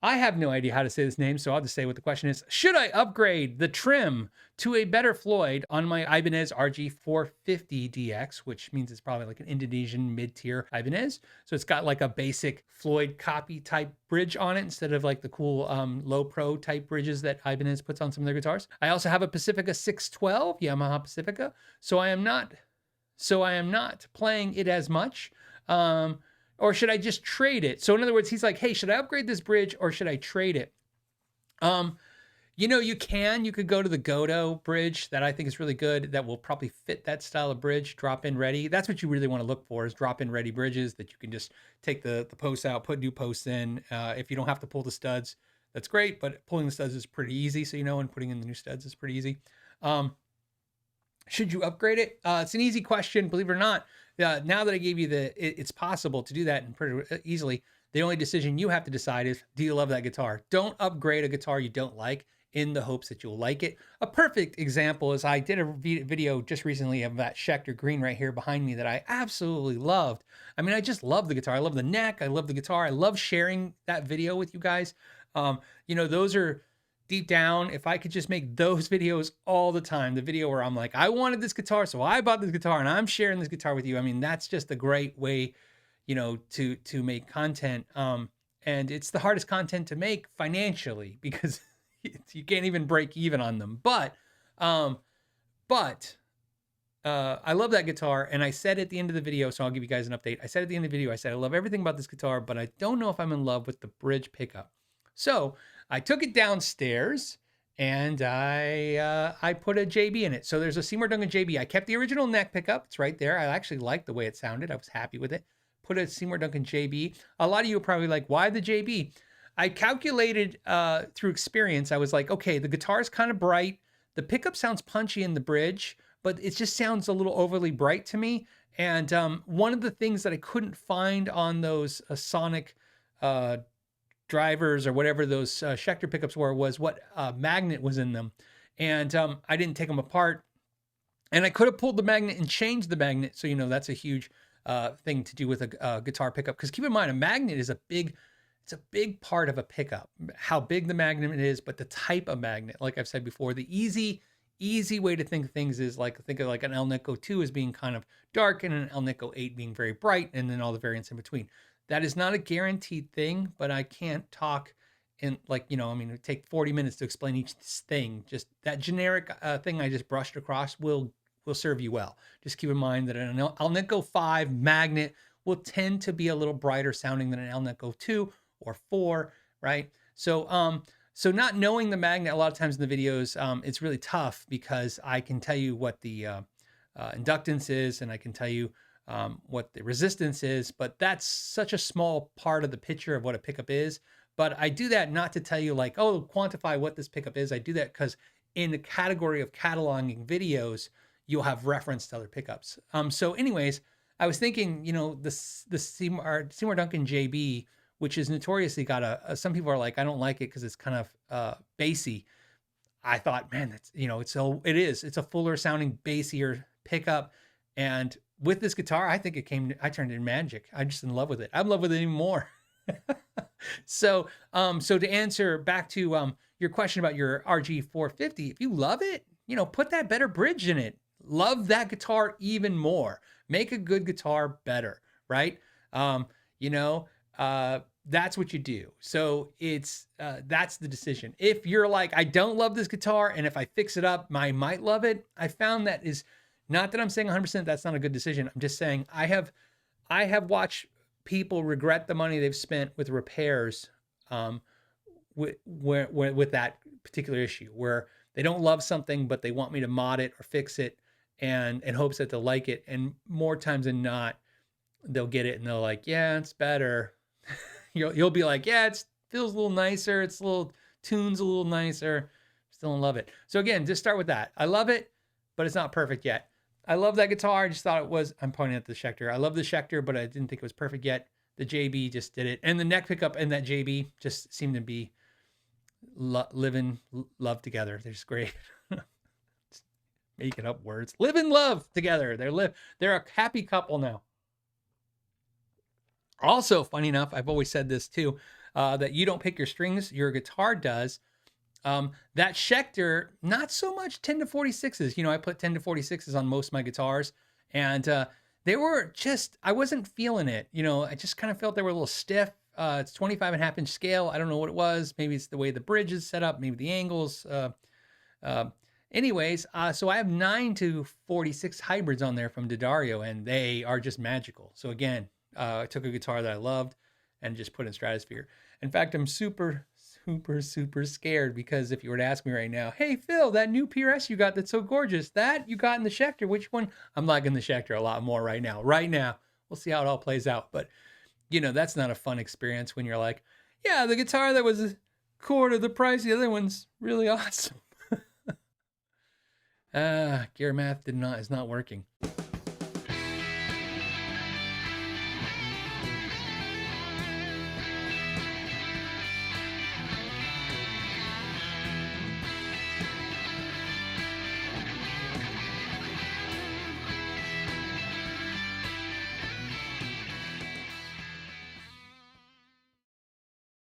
I have no idea how to say this name, so I'll just say what the question is. Should I upgrade the trim to a better Floyd on my Ibanez RG450DX, which means it's probably like an Indonesian mid-tier Ibanez. So it's got like a basic Floyd copy type bridge on it instead of like the cool low pro type bridges that Ibanez puts on some of their guitars. I also have a Pacifica 612, Yamaha Pacifica. So I am not playing it as much. Or should I just trade it? So in other words, he's like, hey, should I upgrade this bridge or should I trade it? You could go to the Godo bridge that I think is really good. That will probably fit that style of bridge, drop in ready. That's what you really want to look for, is drop in ready bridges that you can just take the posts out, put new posts in. If you don't have to pull the studs, that's great, but pulling the studs is pretty easy. So, and putting in the new studs is pretty easy. Should you upgrade it? It's an easy question, believe it or not. Now that I gave you it's possible to do that and pretty easily. The only decision you have to decide is, do you love that guitar? Don't upgrade a guitar you don't like in the hopes that you'll like it. A perfect example is I did a video just recently of that Schecter Green right here behind me that I absolutely loved. I mean, I just love the guitar. I love the neck. I love the guitar. I love sharing that video with you guys. Those are deep down, if I could just make those videos all the time, the video where I'm like, I wanted this guitar, so I bought this guitar and I'm sharing this guitar with you. I mean, that's just a great way, to make content. And it's the hardest content to make financially because you can't even break even on them. But I love that guitar. And I said at the end of the video, so I'll give you guys an update. I said at the end of the video, I said, I love everything about this guitar, but I don't know if I'm in love with the bridge pickup. So I took it downstairs and I put a JB in it. So there's a Seymour Duncan JB. I kept the original neck pickup. It's right there. I actually liked the way it sounded. I was happy with it. Put a Seymour Duncan JB. A lot of you are probably like, why the JB? I calculated through experience. I was like, okay, the guitar is kind of bright. The pickup sounds punchy in the bridge, but it just sounds a little overly bright to me. And one of the things that I couldn't find on those Sonic drivers or whatever those Schecter pickups were was what magnet was in them. And I didn't take them apart. And I could have pulled the magnet and changed the magnet. So, that's a huge thing to do with a guitar pickup. Because keep in mind, a magnet is a big part of a pickup. How big the magnet is, but the type of magnet. Like I've said before, the easy way to think of things is think of like an Alnico 2 as being kind of dark and an Alnico 8 being very bright, and then all the variants in between. That is not a guaranteed thing, but I can't talk in it take 40 minutes to explain each thing. Just that generic thing I just brushed across will serve you well. Just keep in mind that an Alnico 5 magnet will tend to be a little brighter sounding than an Alnico 2 or 4, right? So not knowing the magnet a lot of times in the videos, it's really tough because I can tell you what the inductance is and I can tell you what the resistance is, but that's such a small part of the picture of what a pickup is. But I do that not to tell you like, oh, quantify what this pickup is. I do that because in the category of cataloging videos, you'll have reference to other pickups. So anyways, I was thinking, the Seymour Duncan JB, which is notoriously got some people are like, I don't like it because it's kind of bassy. I thought, man, that's, it's a fuller sounding, bassier pickup. And with this guitar, I think I turned it in magic. I'm just in love with it. I'm in love with it even more. So to answer back to your question about your RG450, if you love it, put that better bridge in it. Love that guitar even more. Make a good guitar better, right? That's what you do. So that's the decision. If you're like, I don't love this guitar, and if I fix it up, I might love it. I found that is not that I'm saying 100% that's not a good decision. I'm just saying I have watched people regret the money they've spent with repairs with that particular issue, where they don't love something, but they want me to mod it or fix it and in hopes that they'll like it. And more times than not, they'll get it and they're like, yeah, it's better. You'll be like, yeah, it feels a little nicer. It's a little tunes a little nicer. Still don't love it. So again, just start with that. I love it, but it's not perfect yet. I love that guitar. I just thought it was, I'm pointing at the Schecter. I love the Schecter, but I didn't think it was perfect yet. The JB just did it. And the neck pickup and that JB just seem to be living love together. They're just great. Making up words. Live and love together. They're a happy couple now. Also, funny enough, I've always said this too. that you don't pick your strings, your guitar does. That Schecter, not so much 10 to 46s. I put 10 to 46s on most of my guitars, and they were just, I wasn't feeling it. I just kind of felt they were a little stiff. It's 25.5-inch scale. I don't know what it was. Maybe it's the way the bridge is set up, maybe the angles. Anyways, so I have 9 to 46 hybrids on there from D'Addario, and they are just magical. So again, I took a guitar that I loved and just put in Stratosphere. In fact, I'm super scared, because if you were to ask me right now, hey Phil, that new PRS you got that's so gorgeous, that you got in the Schecter, which one? I'm liking the Schecter a lot more right now. We'll see how it all plays out, but that's not a fun experience when you're like, yeah, the guitar that was a quarter the price, the other one's really awesome. Gear math is not working.